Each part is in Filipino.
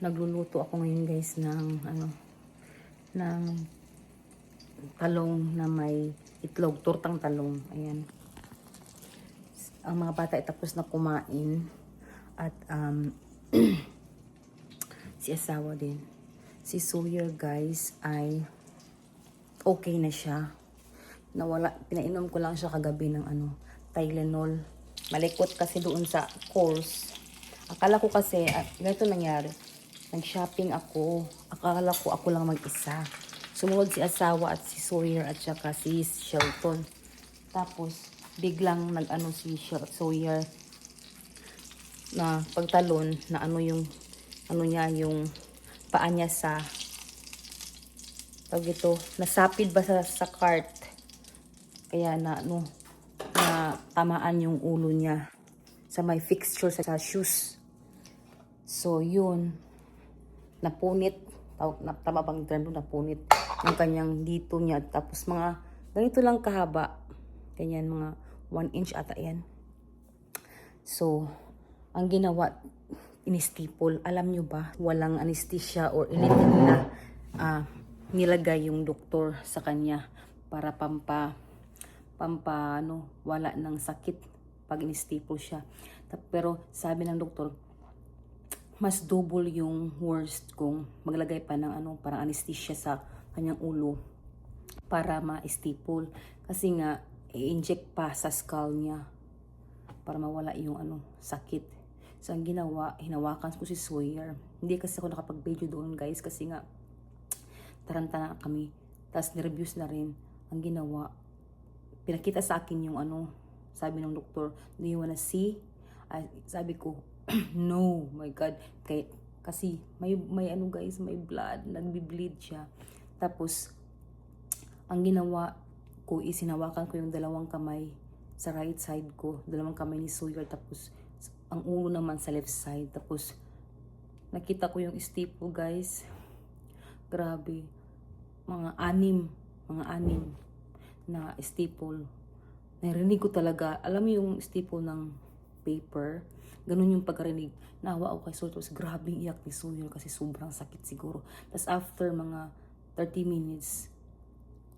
Nagluluto ako ngayon guys ng ng talong na may itlog, tortang talong. Ayan. Ang mga bata ay tapos na kumain at si asawa din. Si Sawyer guys ay okay na siya. Nawala, pinainom ko lang siya kagabi ng Tylenol. Malikot kasi doon sa course. Akala ko kasi, ganito nangyari. Nag-shopping ako. Akala ko ako lang mag-isa. Sumunod si asawa at si Sawyer at saka si Shelton. Tapos, biglang nag-ano si Sawyer na pagtalon na yung yung paa niya sa tawag ito, nasapid ba sa cart. Kaya na tamaan yung ulo niya sa may fixture sa shoes. So, yun. Napunit. Tama bang term doon? Napunit. Yung kanyang dito niya. Tapos mga, ganito lang kahaba. Ganyan, mga 1 inch ata yan. So, ang ginawa, inistipol. Alam nyo ba, walang anesthesia or anything na nilagay yung doktor sa kanya para wala ng sakit pag inistipol siya. Pero sabi ng doktor, mas double yung worst kung maglagay pa ng parang anesthesia sa kanyang ulo para ma-stipple. Kasi nga, i-inject pa sa skull niya para mawala yung sakit. So, ang ginawa, hinawakan ko si Sawyer. Hindi kasi ako nakapag-video doon guys kasi nga, taranta na kami. Tapos, nireviews na rin. Ang ginawa, pinakita sa akin yung sabi ng doktor, do you wanna see? Sabi ko, no, my God. Kasi may guys, may blood, nagbi-bleed siya. Tapos, ang ginawa ko, isinawakan ko yung dalawang kamay sa right side ko, dalawang kamay ni Sawyer, tapos ang ulo naman sa left side. Tapos, nakita ko yung staple guys. Grabe. Mga anim na staple. Narinig ko talaga, alam mo yung staple ng paper, ganun yung pagkarinig. Nawa ako kay Sawyer, tapos grabing iyak ni Sawyer kasi sobrang sakit siguro. Tapos after mga 30 minutes,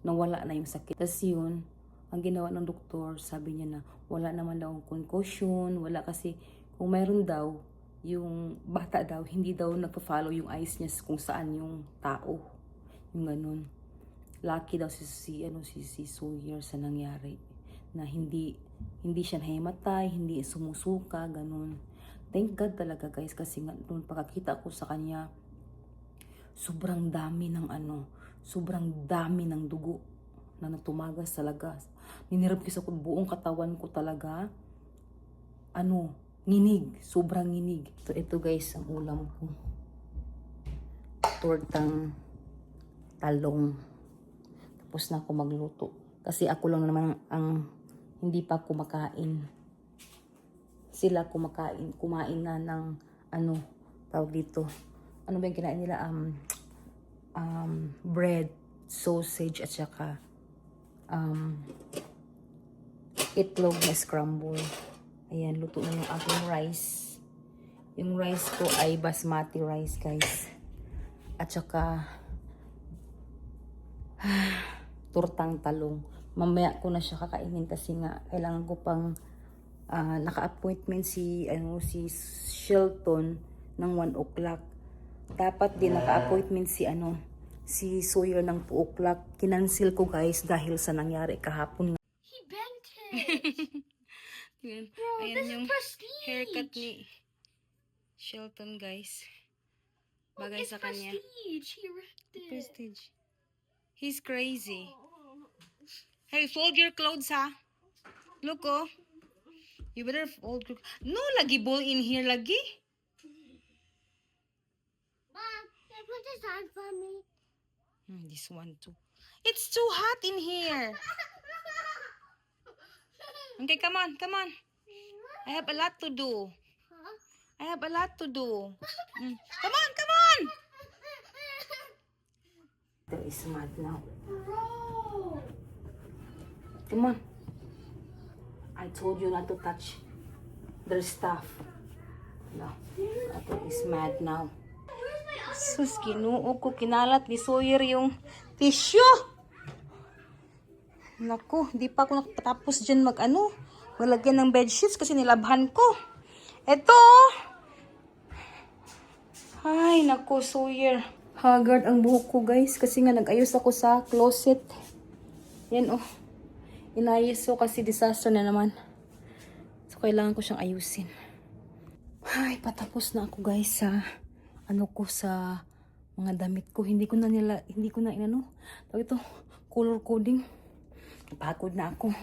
nawala na yung sakit. Tapos yun, ang ginawa ng doktor, sabi niya na wala naman daw concussion, wala kasi kung mayroon daw, yung bata daw, hindi daw nagpa-follow yung eyes niya kung saan yung tao. Yung ganun. Lucky daw si Sawyer sa nangyari na hindi siya nahimatay, hindi sumusuka, ganun. Thank God talaga guys kasi nga nung pagkakita ko sa kanya, sobrang dami ng dugo na natumagas talaga. Ninirap ko sa buong katawan ko talaga. Nginig, sobrang nginig. Ito guys, ang ulam ko. Tortang talong. Tapos na ako magluto. Kasi ako lang naman ang hindi pa kumakain. Sila kumain na ng tawag dito. Ano ba yung kinain nila? Bread, sausage, at saka itlog na scramble. Ayan, luto na yung aking rice. Yung rice ko ay basmati rice, guys. At saka tortang talong. Mamaya ko na siya kakainin kasi nga kailangan ko pang naka-appointment si Shelton ng 1 o'clock. Dapat din naka-appointment si Sawyer ng 2 o'clock. Kinancel ko guys dahil sa nangyari kahapon. He bent it. Bro, Ayan this is yung prestige. haircut ni Shelton guys. Bagay It's sa kanya. prestige. He ripped it. Prestige. He's crazy. Hey, fold your clothes ha. Look oh. You better fold your... No, lagi ball in here lagi. Mom, can you put this on for me? This one too. It's too hot in here. Okay, come on, come on. I have a lot to do. Huh? I have a lot to do. Come on, come on. There is mad now. Bro. Come on. I told you not to touch their stuff. No. Ate is mad now. Where's Sus, kinuog ko, kinalat ni Sawyer yung tissue. Naku, di pa ako nakatapos dyan maglagyan ng bedsheets kasi nilabhan ko. Eto! Ay, naku, Sawyer. Haggard ang buhok ko, guys, kasi nga nag-ayos ako sa closet. Yan, oh. Inayos ko kasi disaster na naman. So, kailangan ko siyang ayusin. Ay, patapos na ako, guys, sa sa mga damit ko. Hindi ko na color coding. Pagod na ako.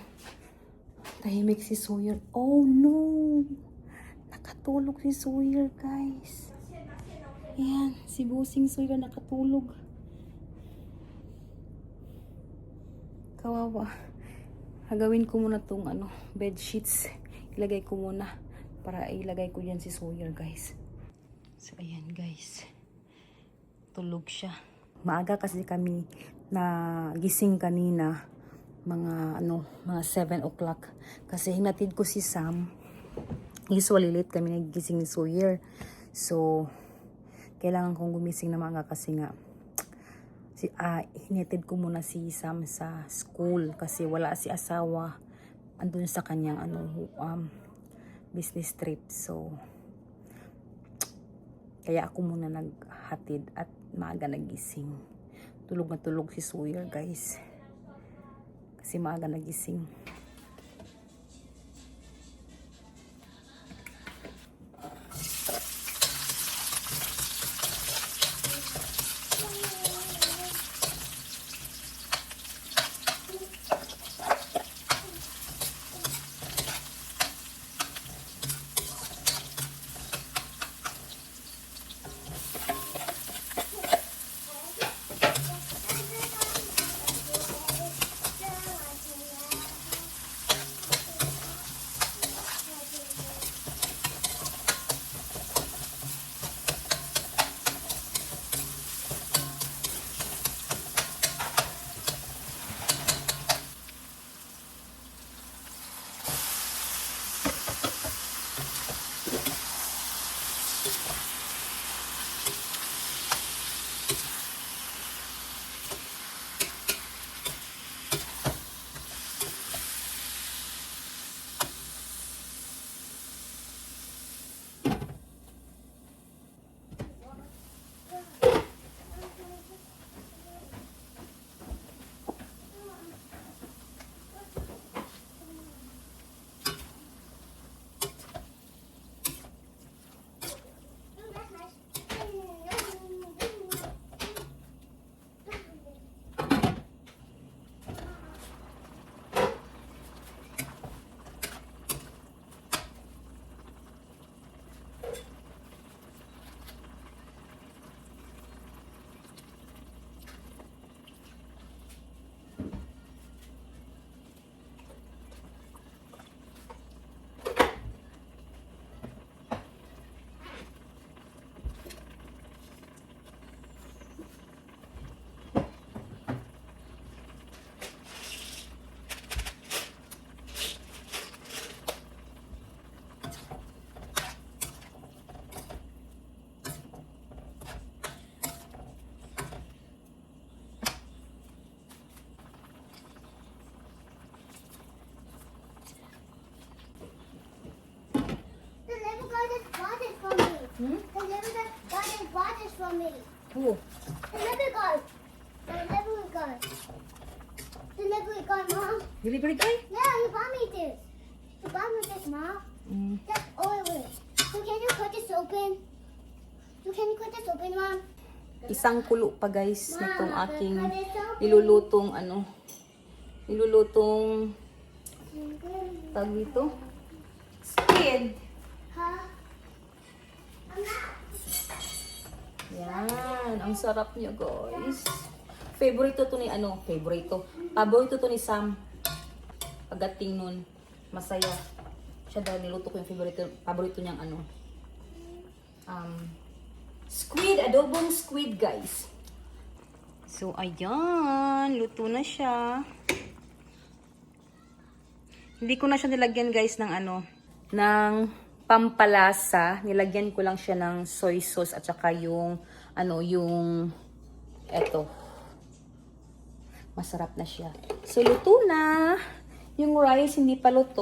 Tahimik si Sawyer. Oh no! Nakatulog si Sawyer, guys. Ayan, si Busing Sawyer nakatulog. Kawawa. Hagawin ko muna tong bed sheets. Ilagay ko muna para ilagay ko yan si Sawyer, guys. So, ayan, guys. Tulog siya. Maaga kasi kami na gising kanina. Mga 7 o'clock. Kasi hinatid ko si Sam. Usually late kami nagising ni Sawyer. So, kailangan kong gumising na maaga kasi nga hinatid ko muna si Sam sa school kasi wala si asawa andun sa kanyang business trip. So, kaya ako muna naghatid at maaga nagising. Tulog na tulog si Sawyer, guys. Kasi maaga nagising. The little guy just bought this for me. Oh, The little guy. The little guy. The little guy, Mom. delivery guy? Yeah, you bought me this. You bought me this, Mom. That's all it was. So can you cut this open? So can you cut this open, Mom? Isang kulo pa, guys, na itong Mom, aking cut this open. nilulutong tag dito. Squid. Huh? I'm not. Yan, ang sarap niya, guys. Favorito to ni Paborito to ni Sam. Pagdating nun, masaya. Siya dahil niluto ko yung paborito niyang squid, adobong squid, guys. So, ayan, luto na siya. Hindi ko na siya nilagyan, guys, ng ng pampalasa. Nilagyan ko lang siya ng soy sauce at saka yung yung eto. Masarap na siya. So, luto na. Yung rice, hindi pa luto.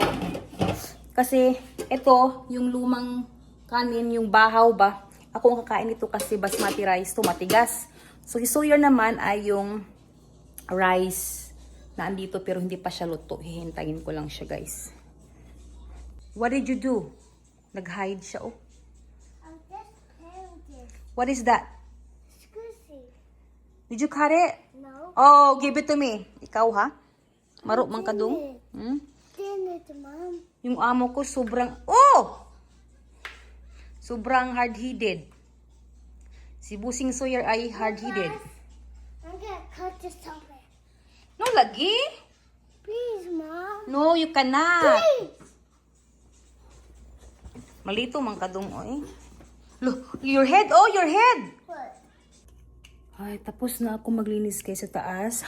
Kasi, ito, yung lumang kanin, yung bahaw ba? Ako ang kakain ito kasi basmati rice to, matigas. So, isuyo naman ay yung rice na andito pero hindi pa siya luto. Hihintayin ko lang siya, guys. What did you do? Nag-hide siya, oh. I'm just playing this. What is that? Squishy. Did you cut it? No. Oh, give it to me. Ikaw, ha? Maro mang kadung. Hmm? Din it, Mom. Yung amo ko sobrang... Oh! Sobrang hard-headed. Si Busing Sawyer ay hard-headed. I'm gonna cut this open. No, lagi? Please, Mom. No, you cannot. Please. Malito mang kadung, oy. Look, your head, oh, your head. What? Ay, tapos na ako maglinis kay sa taas.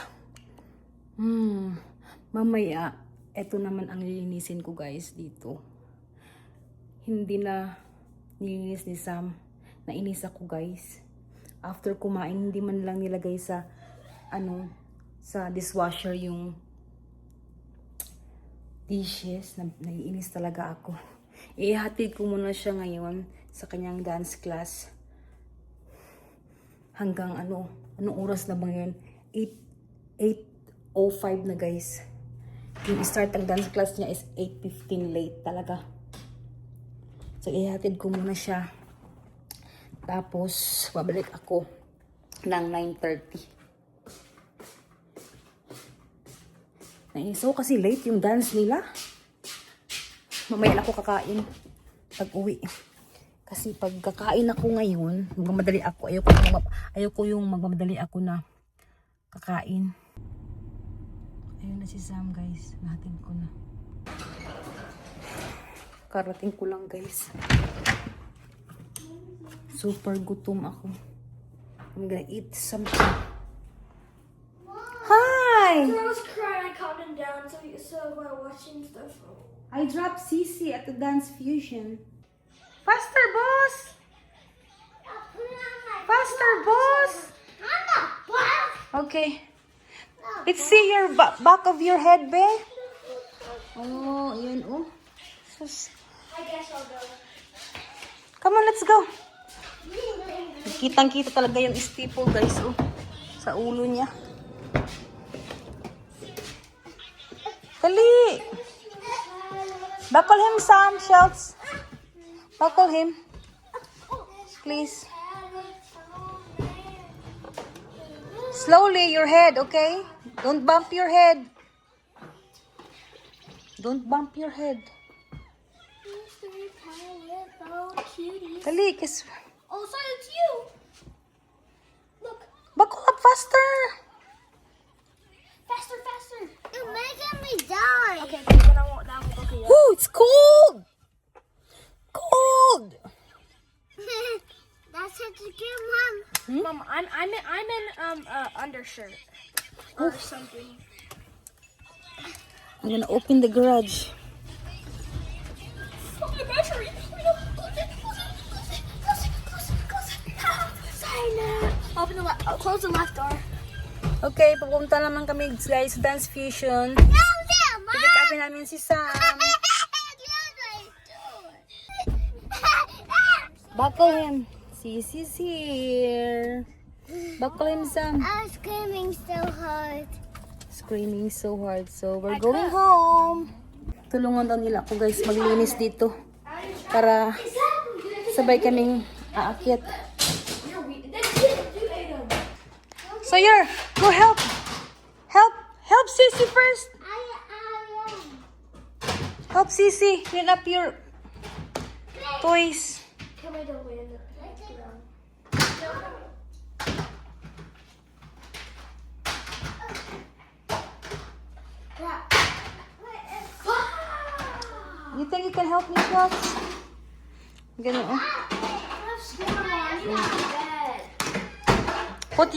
Mamaya, eto naman ang lilinisin ko, guys, dito. Hindi na nilinis ni Sam. Nainis ako, guys. After kumain, hindi man lang nilagay sa, sa dishwasher yung dishes. Naiinis talaga ako. Ihatid ko muna siya ngayon sa kanyang dance class. Hanggang anong oras na ba ngayon? 8:05 na, guys. Yung start ng dance class niya is 8:15 late talaga. So, ihatid ko muna siya. Tapos, babalik ako ng 9:30. Naiso kasi late yung dance nila. Mamaya na ako kakain pag uwi. Kasi pag kakain ako ngayon, magmamadali ako. Ayoko yung magmamadali ako na kakain. Ayun na si Sam, guys. Natin ko na. Karating ko lang, guys. Super gutom ako. I'm gonna eat something. Hi! I was crying, I calmed him down, so while watching stuff. I dropped Cece at the Dance Fusion. Faster, boss! Faster, boss! I'm not boss. Okay. Let's see your back of your head, be. Oh, yun, oh. Sus. I guess I'll go. Come on, let's go. Kitang-kita talaga yung staple, guys, oh. Sa ulo niya. Dali! Buckle him, Sam, Shelts. Buckle him. Please. Slowly, your head, okay? Don't bump your head. Don't bump your head. Dali, kiss. Oh, sorry, it's you. Look, Buckle up faster. faster, faster. You're making me die. Okay, then I won't. That won't. Okay, yeah. Ooh, it's cold. Cold. That's such a good Mom. Mom, I'm in undershirt or something. I'm gonna open the garage. Oh, my battery. Close it. Sorry, no. Open the close the left door. Okay, pupunta naman kami, guys, sa Dance Fusion. No, there, Mom. Pick upin namin si Sam. Buckle him. Cece's here. Buckle him, Sam. I was screaming so hard. Screaming so hard. So, we're going home. Tulungan daw nila ako, guys, maglinis dito. Para sabay kaming aakyat. Sawyer, go help. Help Sissy first. Help Sissy. Clean up your toys. Come I don't win. You think you can help me, Shelf? Ganun, oh. Put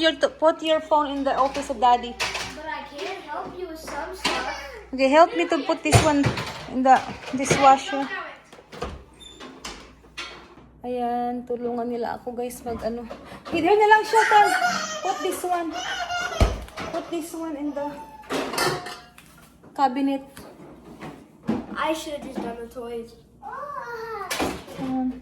your phone in the office of Daddy. But I can't help you with some stuff. Okay, help me to put this one in the dishwasher. Ayan, tulungan nila ako, guys, Here na lang siya, Tan. Put this one. Put this one in the cabinet. I should have just done the toys. Um,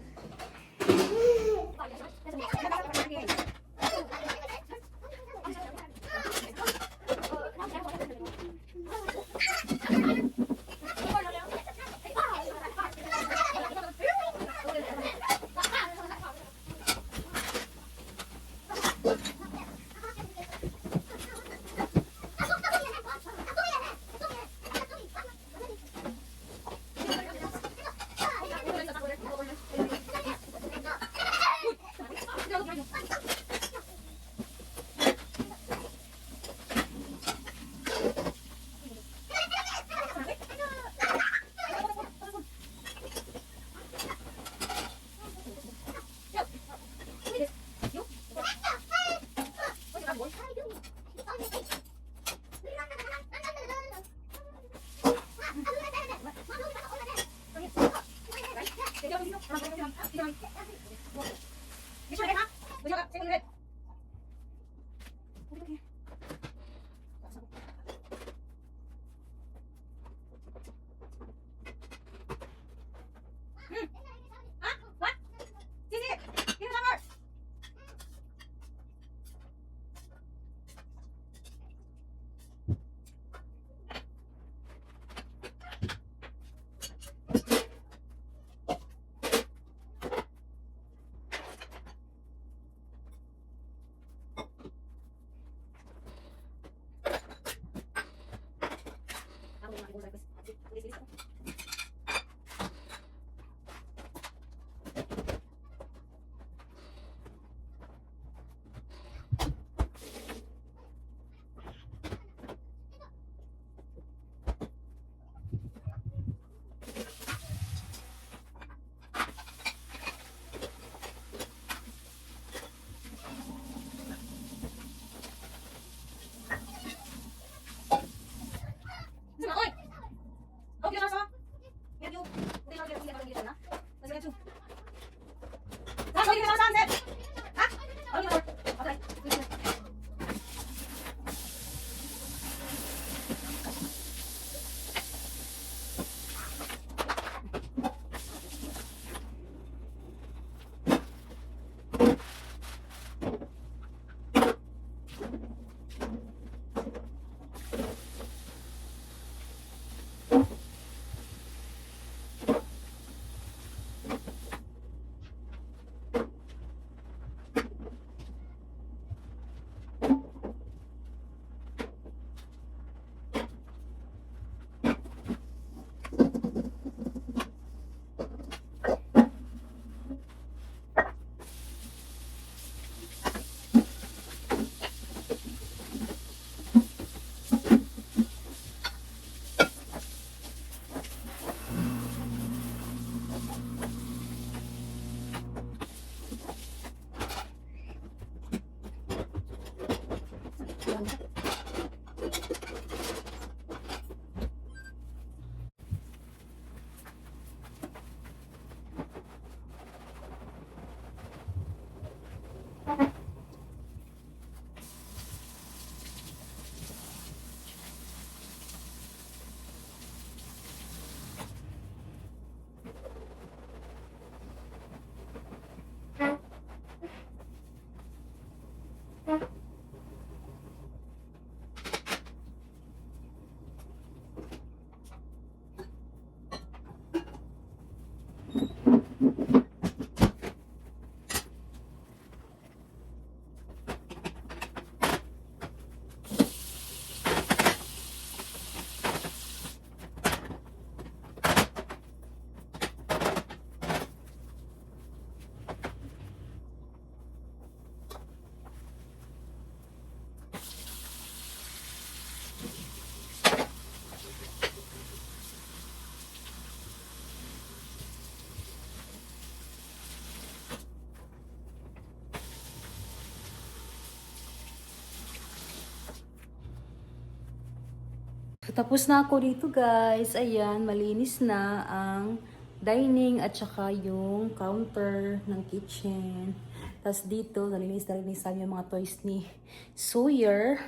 Tapos na ako dito guys. Ayan, malinis na ang dining at saka yung counter ng kitchen. Tapos dito, nalinis namin yung mga toys ni Sawyer.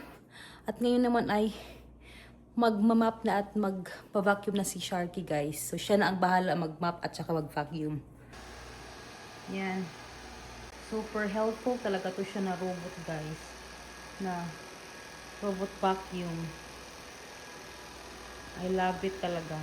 At ngayon naman ay magmamap na at magpa-vacuum na si Sharky, guys. So, siya na ang bahala mag-map at saka mag-vacuum. Yan. Super helpful talaga to siya na robot, guys. Na robot vacuum. I love it talaga.